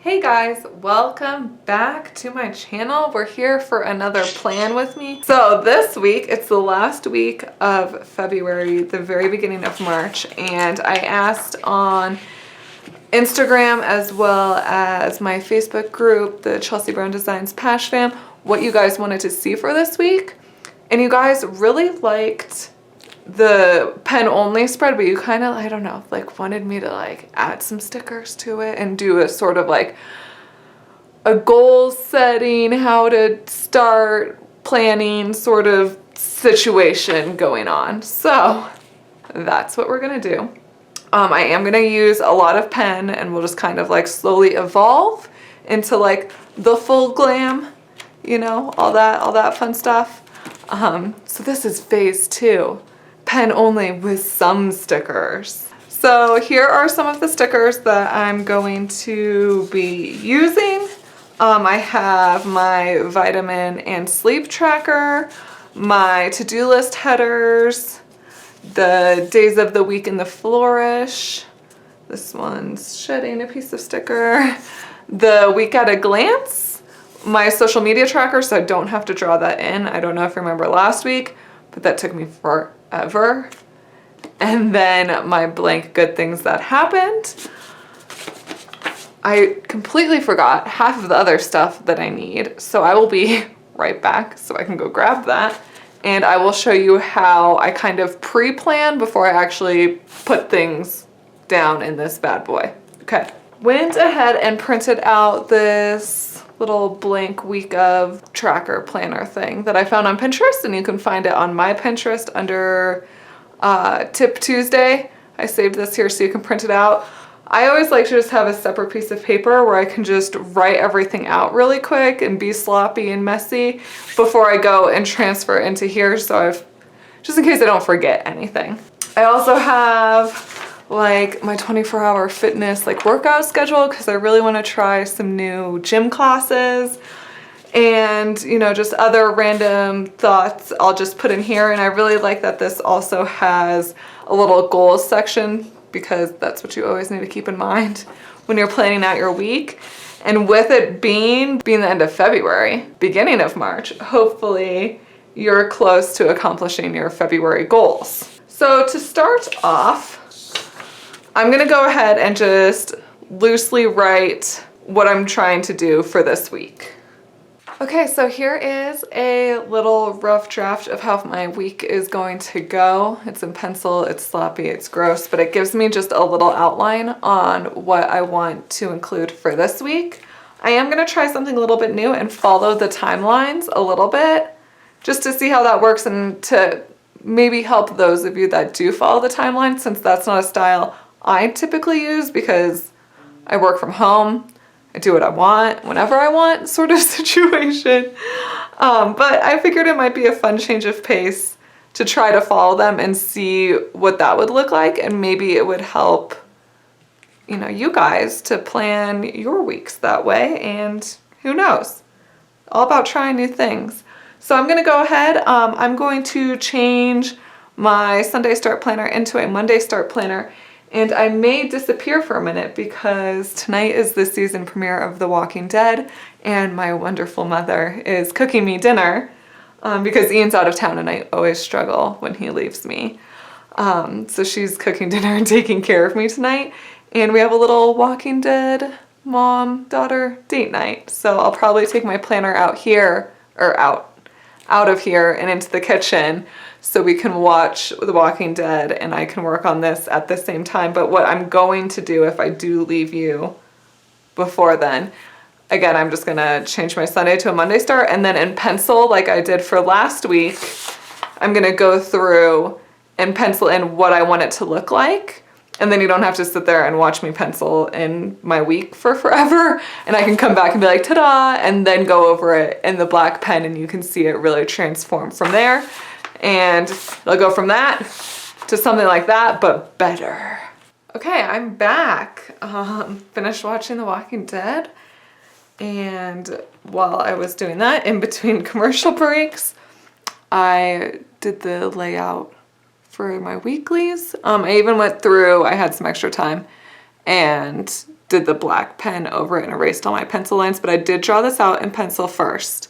Hey guys, welcome back to my channel. We're here for another plan with me. So this week, it's the last week of February, the very beginning of March, and I asked on Instagram as well as my Facebook group, the Chelsea Brown Designs Pash Fam, what you guys wanted to see for this week. And you guys really liked the pen only spread, but you kind of, I don't know, like wanted me to like add some stickers to it and do a sort of like a goal setting, how to start planning sort of situation going on. So that's what we're gonna do. I am gonna use a lot of pen and we'll just kind of like slowly evolve into like the full glam, you know, all that fun stuff. So this is phase 2. Pen only with some stickers. So here are some of the stickers that I'm going to be using. I have my vitamin and sleep tracker, my to-do list headers, the days of the week in the flourish. This one's shedding a piece of sticker. The week at a glance, my social media tracker, so I don't have to draw that in. I don't know if you remember last week, but that took me forever. And then my blank good things that happened. I completely forgot half of the other stuff that I need, so I will be right back so I can go grab that. And I will show you how I kind of pre-plan before I actually put things down in this bad boy. Okay, went ahead and printed out this little blank week of tracker planner thing that I found on Pinterest, and you can find it on my Pinterest under Tip Tuesday. I saved this here so you can print it out. I always like to just have a separate piece of paper where I can just write everything out really quick and be sloppy and messy before I go and transfer into here, so just in case I don't forget anything. I also have like my 24-hour fitness like workout schedule because I really want to try some new gym classes, and you know, just other random thoughts I'll just put in here. And I really like that this also has a little goals section, because that's what you always need to keep in mind when you're planning out your week. And with it being the end of February, beginning of March, hopefully you're close to accomplishing your February goals. So to start off, I'm gonna go ahead and just loosely write what I'm trying to do for this week. Okay, so here is a little rough draft of how my week is going to go. It's in pencil, it's sloppy, it's gross, but it gives me just a little outline on what I want to include for this week. I am gonna try something a little bit new and follow the timelines a little bit, just to see how that works and to maybe help those of you that do follow the timeline, since that's not a style I typically use because I work from home. I do what I want, whenever I want sort of situation. But I figured it might be a fun change of pace to try to follow them and see what that would look like. And maybe it would help, you know, you guys to plan your weeks that way. And who knows? All about trying new things. So I'm gonna go ahead. I'm going to change my Sunday start planner into a Monday start planner. And I may disappear for a minute because tonight is the season premiere of The Walking Dead, and my wonderful mother is cooking me dinner because Ian's out of town and I always struggle when he leaves me. So she's cooking dinner and taking care of me tonight, and we have a little Walking Dead mom-daughter date night. So I'll probably take my planner out here, or out of here and into the kitchen, so we can watch The Walking Dead and I can work on this at the same time. But what I'm going to do if I do leave you before then, again, I'm just gonna change my Sunday to a Monday start, and then in pencil, like I did for last week, I'm gonna go through and pencil in what I want it to look like. And then you don't have to sit there and watch me pencil in my week for forever. And I can come back and be like, ta-da, and then go over it in the black pen and you can see it really transform from there. And it'll go from that to something like that, but better. Okay, I'm back. Finished watching The Walking Dead. And while I was doing that, in between commercial breaks, I did the layout for my weeklies. I even went through, I had some extra time, and did the black pen over it and erased all my pencil lines, but I did draw this out in pencil first.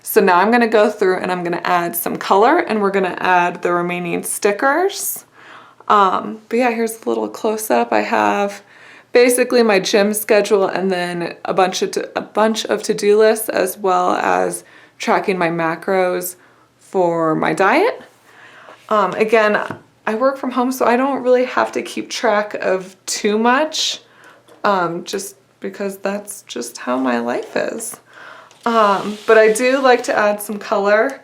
So now I'm gonna go through and I'm gonna add some color, and we're gonna add the remaining stickers. But yeah, here's a little close-up. I have basically my gym schedule and then a bunch of to-do lists, as well as tracking my macros for my diet. Again, I work from home, so I don't really have to keep track of too much, just because that's just how my life is. But I do like to add some color.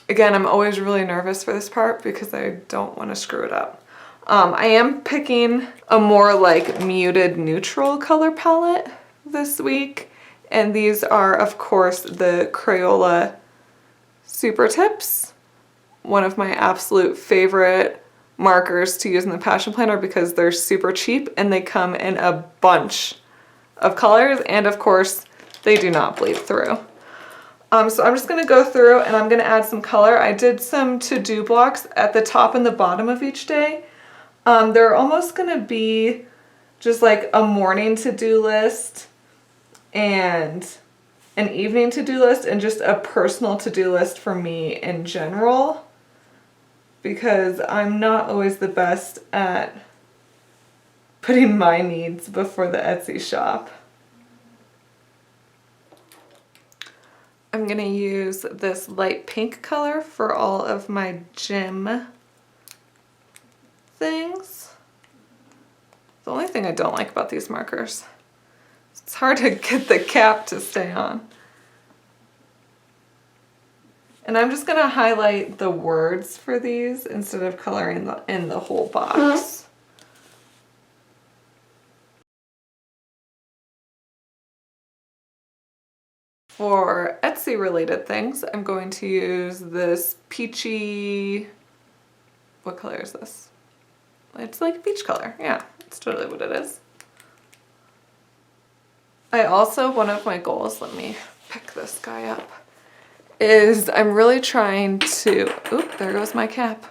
Again, I'm always really nervous for this part because I don't want to screw it up. I am picking a more like muted neutral color palette this week. And these are, of course, the Crayola Super Tips. One of my absolute favorite markers to use in the Passion Planner because they're super cheap and they come in a bunch of colors. And of course, they do not bleed through. So I'm just going to go through and I'm going to add some color. I did some to-do blocks at the top and the bottom of each day. They're almost going to be just like a morning to-do list and an evening to-do list and just a personal to-do list for me in general, because I'm not always the best at putting my needs before the Etsy shop. I'm gonna use this light pink color for all of my gym things. The only thing I don't like about these markers, it's hard to get the cap to stay on. And I'm just gonna highlight the words for these instead of coloring in the whole box. For Etsy related things, I'm going to use this peachy, what color is this? It's like peach color. Yeah, it's totally what it is. I also, one of my goals, let me pick this guy up, is I'm really trying to, oop, there goes my cap.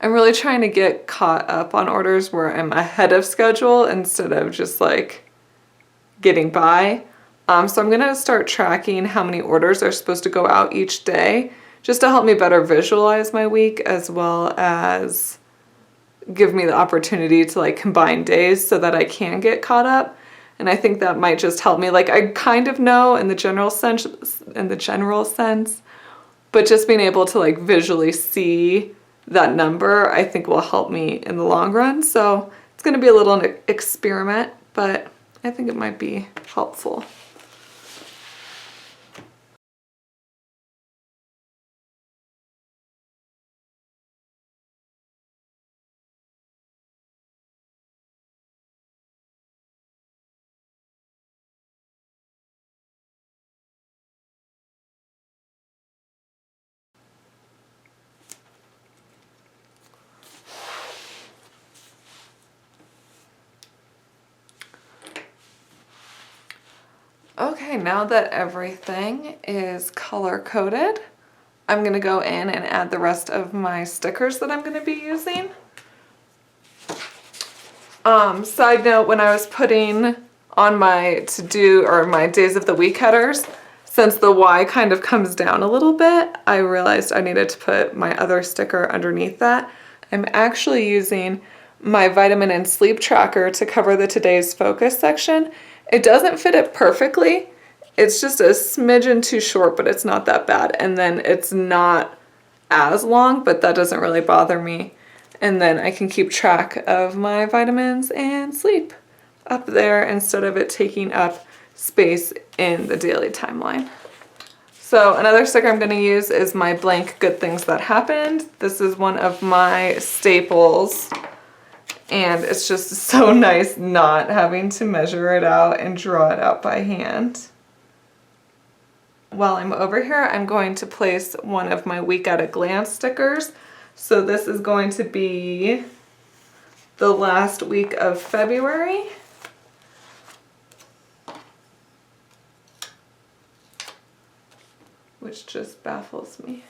I'm really trying to get caught up on orders where I'm ahead of schedule instead of just like getting by. So I'm gonna start tracking how many orders are supposed to go out each day, just to help me better visualize my week, as well as give me the opportunity to like combine days so that I can get caught up. And I think that might just help me. Like I kind of know in the general sense, but just being able to like visually see that number, I think will help me in the long run. So it's gonna be a little experiment, but I think it might be helpful. Okay, now that everything is color coded, I'm gonna go in and add the rest of my stickers that I'm gonna be using. Side note, when I was putting on my to-do or my days of the week headers, since the Y kind of comes down a little bit, I realized I needed to put my other sticker underneath that. I'm actually using my vitamin and sleep tracker to cover the today's focus section. It doesn't fit it perfectly. It's just a smidgen too short, but it's not that bad. And then it's not as long, but that doesn't really bother me. And then I can keep track of my vitamins and sleep up there instead of it taking up space in the daily timeline. So another sticker I'm going to use is my blank Good Things That Happened. This is one of my staples, and it's just so nice not having to measure it out and draw it out by hand. While I'm over here, I'm going to place one of my Week at a Glance stickers. So this is going to be the last week of February. Which just baffles me.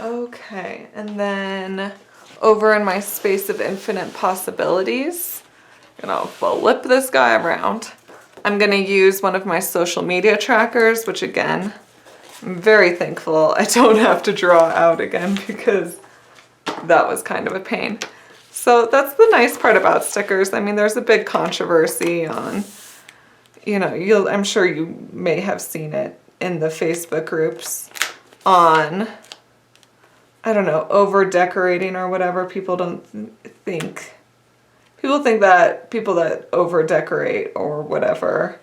Okay, and then over in my space of infinite possibilities, I'm gonna flip this guy around. I'm gonna use one of my social media trackers, which again, I'm very thankful I don't have to draw out again because that was kind of a pain. So that's the nice part about stickers. I mean, there's a big controversy on, you know, I'm sure you may have seen it in the Facebook groups on, I don't know, over decorating or whatever. People think that people that over decorate or whatever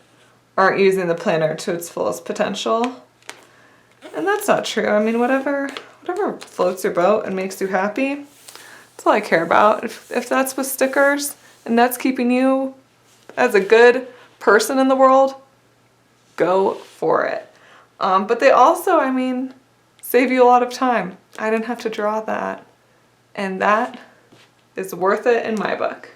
aren't using the planner to its fullest potential. And that's not true. I mean, whatever floats your boat and makes you happy, that's all I care about. If that's with stickers and that's keeping you as a good person in the world, go for it. But they also, I mean, save you a lot of time. I didn't have to draw that. And that is worth it in my book.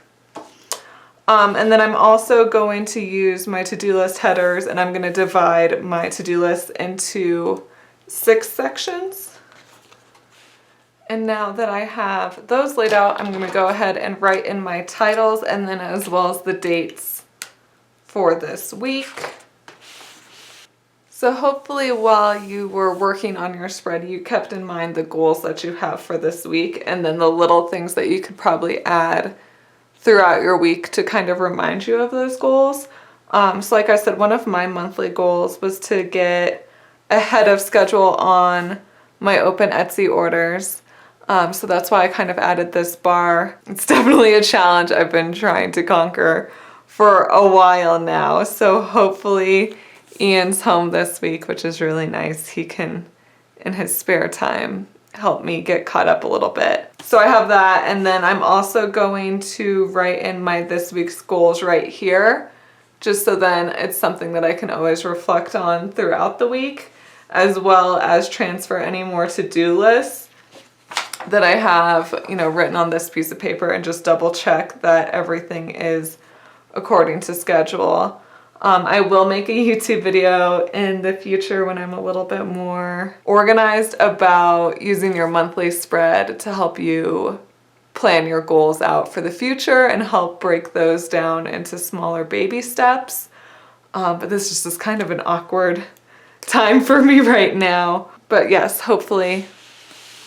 And then I'm also going to use my to-do list headers, and I'm going to divide my to-do list into 6 sections. And now that I have those laid out, I'm going to go ahead and write in my titles and then as well as the dates for this week. So hopefully while you were working on your spread, you kept in mind the goals that you have for this week and then the little things that you could probably add throughout your week to kind of remind you of those goals. So like I said, one of my monthly goals was to get ahead of schedule on my open Etsy orders. So that's why I kind of added this bar. It's definitely a challenge I've been trying to conquer for a while now. So hopefully Ian's home this week, which is really nice. He can, in his spare time, help me get caught up a little bit. So I have that, and then I'm also going to write in my this week's goals right here, just so then it's something that I can always reflect on throughout the week, as well as transfer any more to-do lists that I have, you know, written on this piece of paper and just double check that everything is according to schedule. I will make a YouTube video in the future when I'm a little bit more organized about using your monthly spread to help you plan your goals out for the future and help break those down into smaller baby steps. But this just is kind of an awkward time for me right now. But yes, hopefully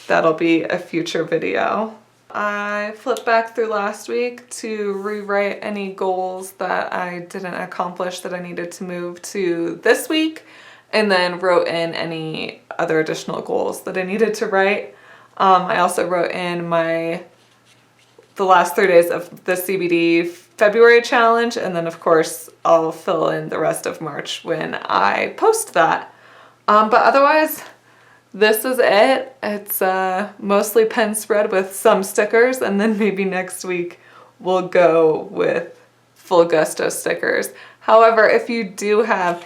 that'll be a future video. I flipped back through last week to rewrite any goals that I didn't accomplish that I needed to move to this week, and then wrote in any other additional goals that I needed to write. I also wrote in the last 3 days of the CBD February challenge, and then of course I'll fill in the rest of March when I post that. But otherwise, this is it. It's mostly pen spread with some stickers, and then maybe next week we'll go with full gusto stickers. However, if you do have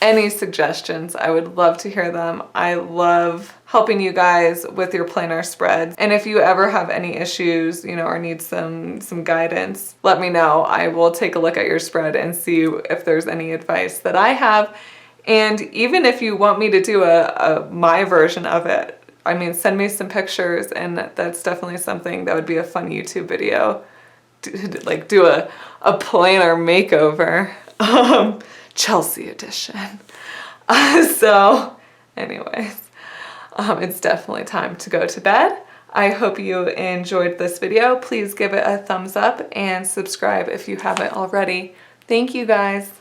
any suggestions, I would love to hear them. I love helping you guys with your planner spreads. And if you ever have any issues, you know, or need some guidance, let me know. I will take a look at your spread and see if there's any advice that I have. And even if you want me to do my version of it, I mean, send me some pictures, and that's definitely something that would be a fun YouTube video, like do a planner makeover, Chelsea edition. So anyways, it's definitely time to go to bed. I hope you enjoyed this video. Please give it a thumbs up and subscribe if you haven't already. Thank you guys.